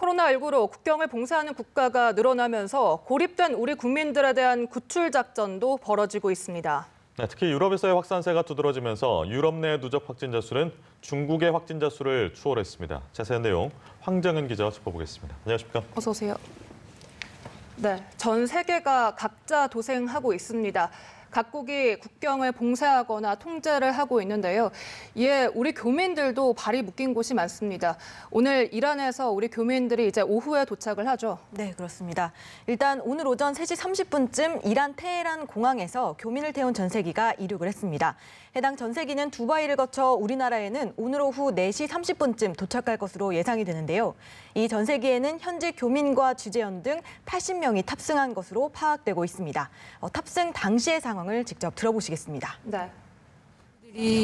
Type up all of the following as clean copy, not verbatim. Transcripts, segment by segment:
코로나19로 국경을 봉쇄하는 국가가 늘어나면서 고립된 우리 국민들에 대한 구출 작전도 벌어지고 있습니다. 네, 특히 유럽에서의 확산세가 두드러지면서 유럽 내 누적 확진자 수는 중국의 확진자 수를 추월했습니다. 자세한 내용 황정은 기자와 짚어보겠습니다. 안녕하십니까? 어서 오세요. 네, 전 세계가 각자 도생하고 있습니다. 각국이 국경을 봉쇄하거나 통제를 하고 있는데요. 이에 우리 교민들도 발이 묶인 곳이 많습니다. 오늘 이란에서 우리 교민들이 이제 오후에 도착을 하죠. 네, 그렇습니다. 일단 오늘 오전 3시 30분쯤 이란 테헤란 공항에서 교민을 태운 전세기가 이륙을 했습니다. 해당 전세기는 두바이를 거쳐 우리나라에는 오늘 오후 4시 30분쯤 도착할 것으로 예상이 되는데요. 이 전세기에는 현지 교민과 취재원 등 80명이 탑승한 것으로 파악되고 있습니다. 탑승 당시의 상황을 직접 들어보시겠습니다. 네.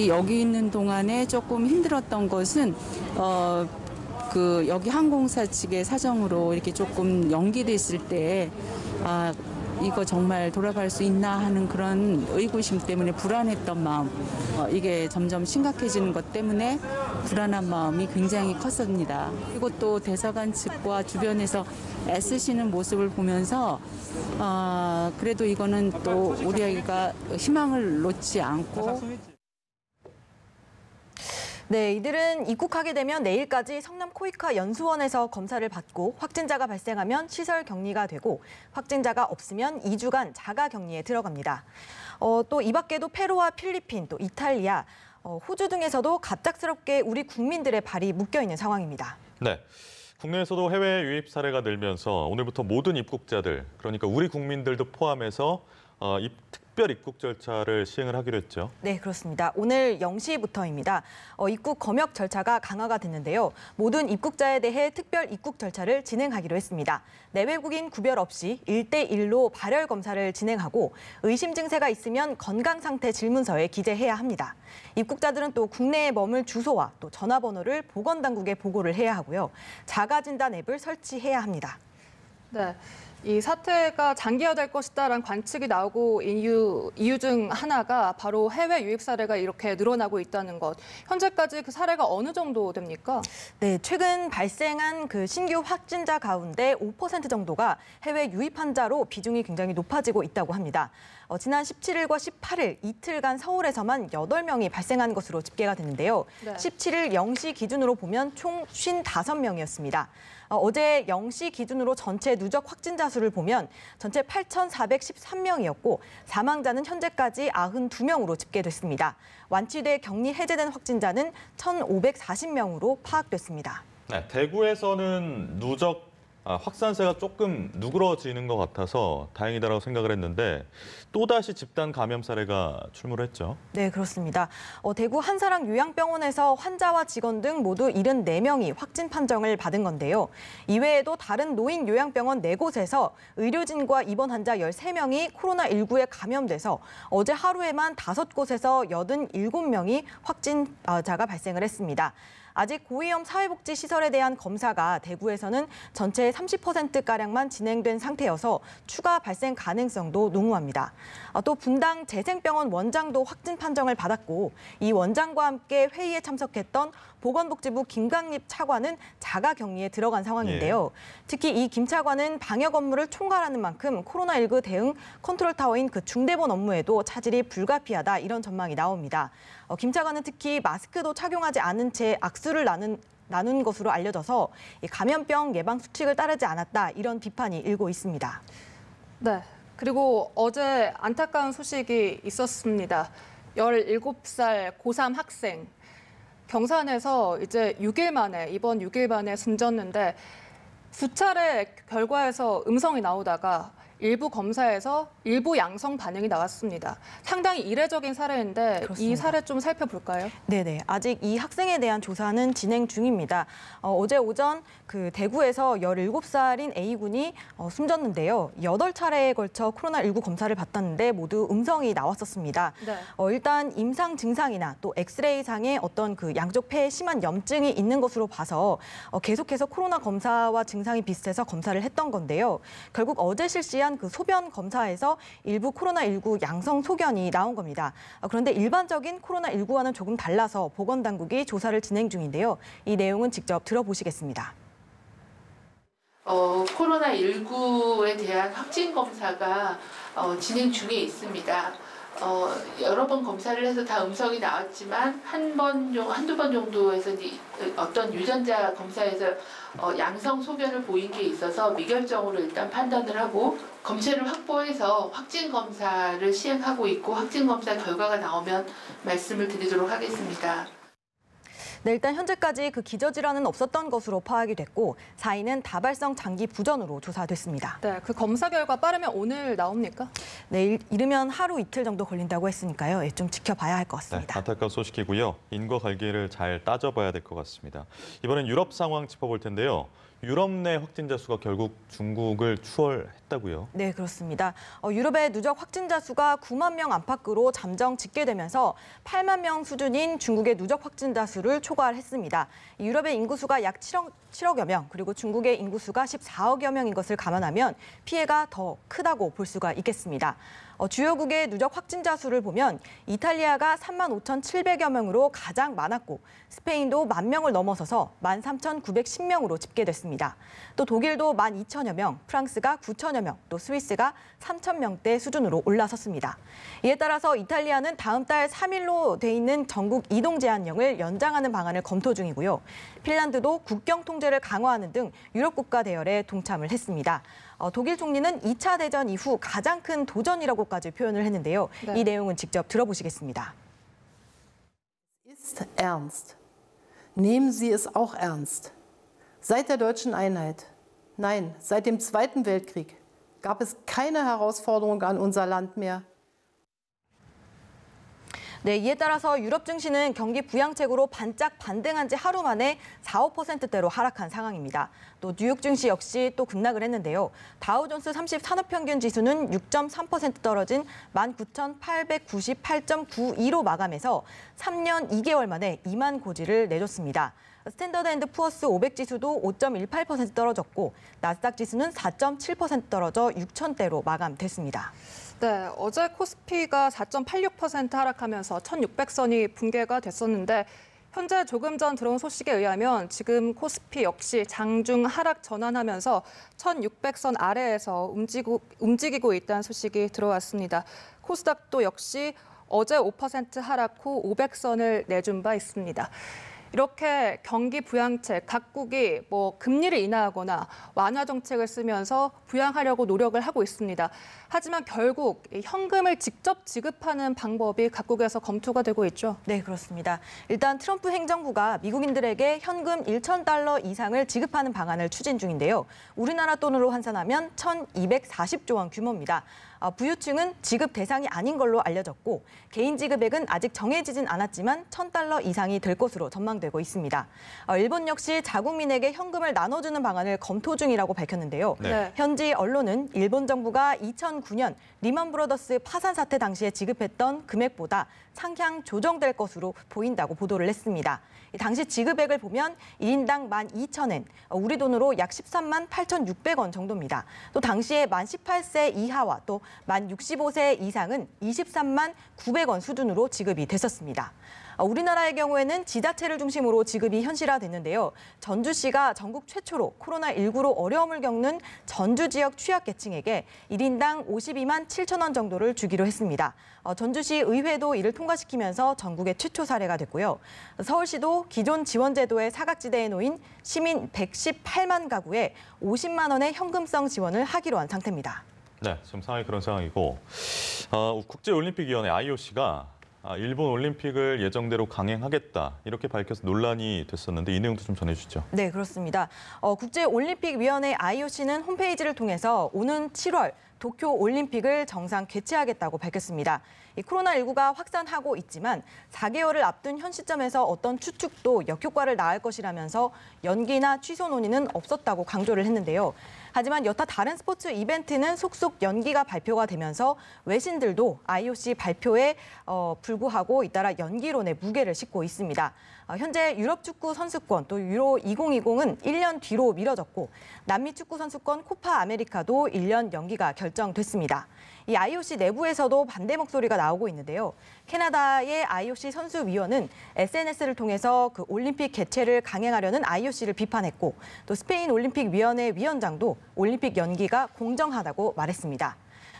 여기 있는 동안에 조금 힘들었던 것은 여기 항공사 측의 사정으로 이렇게 조금 연기됐을 때 이거 정말 돌아갈 수 있나 하는 그런 의구심 때문에 불안했던 마음, 이게 점점 심각해지는 것 때문에 불안한 마음이 굉장히 컸습니다. 그리고 또 대사관 측과 주변에서 애쓰시는 모습을 보면서 그래도 이거는 또 우리 아이가 희망을 놓지 않고 네, 이들은 입국하게 되면 내일까지 성남 코이카 연수원에서 검사를 받고 확진자가 발생하면 시설 격리가 되고 확진자가 없으면 2주간 자가 격리에 들어갑니다. 또 이 밖에도 페루와 필리핀, 또 이탈리아, 호주 등에서도 갑작스럽게 우리 국민들의 발이 묶여 있는 상황입니다. 네. 국내에서도 해외 유입 사례가 늘면서 오늘부터 모든 입국자들, 그러니까 우리 국민들도 포함해서 특별 입국 절차를 시행을 하기로 했죠. 네, 그렇습니다. 오늘 0시부터입니다. 입국 검역 절차가 강화가 됐는데요. 모든 입국자에 대해 특별 입국 절차를 진행하기로 했습니다. 내외국인 구별 없이 1대1로 발열 검사를 진행하고 의심 증세가 있으면 건강 상태 질문서에 기재해야 합니다. 입국자들은 또 국내에 머물 주소와 또 전화번호를 보건당국에 보고를 해야 하고요. 자가진단 앱을 설치해야 합니다. 네. 이 사태가 장기화될 것이다라는 관측이 나오고 이유 중 하나가 바로 해외 유입 사례가 이렇게 늘어나고 있다는 것. 현재까지 그 사례가 어느 정도 됩니까? 네, 최근 발생한 그 신규 확진자 가운데 5% 정도가 해외 유입 환자로 비중이 굉장히 높아지고 있다고 합니다. 지난 17일과 18일 이틀간 서울에서만 8명이 발생한 것으로 집계가 됐는데요. 네. 17일 0시 기준으로 보면 총 55명이었습니다. 어제 0시 기준으로 전체 누적 확진자 수를 보면 전체 8,413명이었고 사망자는 현재까지 92명으로 집계됐습니다. 완치돼 격리 해제된 확진자는 1,540명으로 파악됐습니다. 네, 대구에서는 누적 확산세가 조금 누그러지는 것 같아서 다행이다라고 생각을 했는데 또다시 집단 감염 사례가 출몰을 했죠. 네, 그렇습니다. 대구 한사랑 요양병원에서 환자와 직원 등 모두 74명이 확진 판정을 받은 건데요. 이외에도 다른 노인 요양병원 4곳에서 의료진과 입원 환자 13명이 코로나19에 감염돼서 어제 하루에만 5곳에서 87명이 확진자가 발생을 했습니다. 아직 고위험 사회복지시설에 대한 검사가 대구에서는 전체의 30%가량만 진행된 상태여서 추가 발생 가능성도 농후합니다. 또 분당 재생병원 원장도 확진 판정을 받았고 이 원장과 함께 회의에 참석했던 보건복지부 김강립 차관은 자가 격리에 들어간 상황인데요. 특히 이 김 차관은 방역 업무를 총괄하는 만큼 코로나19 대응 컨트롤타워인 그 중대본 업무에도 차질이 불가피하다 이런 전망이 나옵니다. 김 차관은 특히 마스크도 착용하지 않은 채 악수를 나눈 것으로 알려져서 감염병 예방 수칙을 따르지 않았다 이런 비판이 일고 있습니다. 네. 그리고 어제 안타까운 소식이 있었습니다. 17살 고3 학생. 경산에서 이제 이번 6일 만에 숨졌는데 수차례 결과에서 음성이 나오다가 일부 검사에서 일부 양성 반응이 나왔습니다. 상당히 이례적인 사례인데 그렇습니다. 이 사례 좀 살펴볼까요? 네네. 아직 이 학생에 대한 조사는 진행 중입니다. 어제 오전 그 대구에서 17살인 A군이 숨졌는데요. 8차례에 걸쳐 코로나19 검사를 받았는데 모두 음성이 나왔었습니다. 네. 일단 임상 증상이나 또 엑스레이상의 어떤 그 양쪽 폐에 심한 염증이 있는 것으로 봐서 계속해서 코로나 검사와 증상이 비슷해서 검사를 했던 건데요. 결국 어제 실시한 그 소변 검사에서 일부 코로나19 양성 소견이 나온 겁니다. 그런데 일반적인 코로나19와는 조금 달라서 보건당국이 조사를 진행 중인데요. 이 내용은 직접 들어보시겠습니다. 코로나19에 대한 확진 검사가 진행 중에 있습니다. 여러 번 검사를 해서 다 음성이 나왔지만 한두 번 정도에서 어떤 유전자 검사에서 양성 소견을 보인 게 있어서 미결정으로 일단 판단을 하고 검체를 확보해서 확진 검사를 시행하고 있고 확진 검사 결과가 나오면 말씀을 드리도록 하겠습니다. 네, 일단 현재까지 그 기저질환은 없었던 것으로 파악이 됐고 사인은 다발성 장기 부전으로 조사됐습니다. 네, 그 검사 결과 빠르면 오늘 나옵니까? 네, 이르면 하루 이틀 정도 걸린다고 했으니까요. 예, 좀 지켜봐야 할 것 네, 같습니다. 안타까운 소식이고요. 인과 관계를 잘 따져봐야 될 것 같습니다. 이번엔 유럽 상황 짚어볼 텐데요. 유럽 내 확진자 수가 결국 중국을 추월했다고요? 네, 그렇습니다. 유럽의 누적 확진자 수가 9만 명 안팎으로 잠정 집계되면서 8만 명 수준인 중국의 누적 확진자 수를 초과했습니다. 유럽의 인구수가 약 7억여 명, 그리고 중국의 인구수가 14억여 명인 것을 감안하면 피해가 더 크다고 볼 수가 있겠습니다. 주요국의 누적 확진자 수를 보면 이탈리아가 3만 5,700여 명으로 가장 많았고 스페인도 1만 명을 넘어서서 13,910명으로 집계됐습니다. 또 독일도 12,000여 명, 프랑스가 9,000여 명, 또 스위스가 3,000명대 수준으로 올라섰습니다. 이에 따라서 이탈리아는 다음 달 3일로 돼 있는 전국 이동 제한령을 연장하는 방안을 검토 중이고요. 핀란드도 국경 통제를 강화하는 등 유럽 국가 대열에 동참을 했습니다. 독일 총리는 2차 대전 이후 가장 큰 도전이라고까지 표현을 했는데요. 네. 이 내용은 직접 들어보시겠습니다. Ist ernst. Nehmen Sie es auch ernst. Seit der deutschen Einheit, nein, seit dem Zweiten Weltkrieg, gab es keine Herausforderung an unser Land mehr. 네, 이에 따라서 유럽 증시는 경기 부양책으로 반짝 반등한 지 하루 만에 4, 5%대로 하락한 상황입니다. 또 뉴욕 증시 역시 또 급락을 했는데요. 다우존스 30 산업평균 지수는 6.3% 떨어진 19,898.92로 마감해서 3년 2개월 만에 2만 고지를 내줬습니다. 스탠더드앤드푸어스 500 지수도 5.18% 떨어졌고 나스닥 지수는 4.7% 떨어져 6,000대로 마감됐습니다. 네, 어제 코스피가 4.86% 하락하면서 1,600선이 붕괴가 됐었는데 현재 조금 전 들어온 소식에 의하면 지금 코스피 역시 장중 하락 전환하면서 1,600선 아래에서 움직이고 있다는 소식이 들어왔습니다. 코스닥도 역시 어제 5% 하락 후 500선을 내준 바 있습니다. 이렇게 경기 부양책, 각국이 금리를 인하하거나 완화 정책을 쓰면서 부양하려고 노력을 하고 있습니다. 하지만 결국 현금을 직접 지급하는 방법이 각국에서 검토가 되고 있죠. 네, 그렇습니다. 일단 트럼프 행정부가 미국인들에게 현금 1,000달러 이상을 지급하는 방안을 추진 중인데요. 우리나라 돈으로 환산하면 1,240조 원 규모입니다. 부유층은 지급 대상이 아닌 걸로 알려졌고 개인 지급액은 아직 정해지진 않았지만 1,000달러 이상이 될 것으로 전망되고 있습니다. 일본 역시 자국민에게 현금을 나눠주는 방안을 검토 중이라고 밝혔는데요. 네. 현지 언론은 일본 정부가 2009년 리먼 브러더스 파산 사태 당시에 지급했던 금액보다 상향 조정될 것으로 보인다고 보도를 했습니다. 당시 지급액을 보면 1인당 12,000엔, 우리 돈으로 약 13만 8,600원 정도입니다. 또 당시에 만 18세 이하와 또 만 65세 이상은 23만 900원 수준으로 지급이 됐었습니다. 우리나라의 경우에는 지자체를 중심으로 지급이 현실화됐는데요. 전주시가 전국 최초로 코로나19로 어려움을 겪는 전주 지역 취약계층에게 1인당 52만 7천 원 정도를 주기로 했습니다. 전주시 의회도 이를 통과시키면서 전국의 최초 사례가 됐고요. 서울시도 기존 지원제도의 사각지대에 놓인 시민 118만 가구에 50만 원의 현금성 지원을 하기로 한 상태입니다. 네, 지금 상황이 그런 상황이고 국제올림픽위원회 IOC가 일본 올림픽을 예정대로 강행하겠다 이렇게 밝혀서 논란이 됐었는데 이 내용도 좀 전해주시죠. 네, 그렇습니다. 국제올림픽위원회 IOC는 홈페이지를 통해서 오는 7월 도쿄 올림픽을 정상 개최하겠다고 밝혔습니다. 이 코로나19가 확산하고 있지만 4개월을 앞둔 현 시점에서 어떤 추측도 역효과를 낳을 것이라면서 연기나 취소 논의는 없었다고 강조를 했는데요. 하지만 여타 다른 스포츠 이벤트는 속속 연기가 발표가 되면서 외신들도 IOC 발표에 불구하고 잇따라 연기론에 무게를 싣고 있습니다. 현재 유럽 축구 선수권 또 유로 2020은 1년 뒤로 미뤄졌고 남미 축구 선수권 코파 아메리카도 1년 연기가 결정 결정됐습니다. 이 IOC 내부에서도 반대 목소리가 나오고 있는데요. 캐나다의 IOC 선수위원은 SNS를 통해서 그 올림픽 개최를 강행하려는 IOC를 비판했고, 또 스페인 올림픽위원회 위원장도 올림픽 연기가 공정하다고 말했습니다.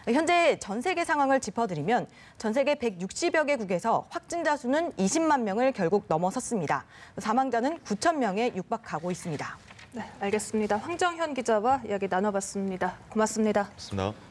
현재 전 세계 상황을 짚어드리면 전 세계 160여 개국에서 확진자 수는 20만 명을 결국 넘어섰습니다. 사망자는 9천 명에 육박하고 있습니다. 네, 알겠습니다. 황정현 기자와 이야기 나눠봤습니다. 고맙습니다. 맞습니다.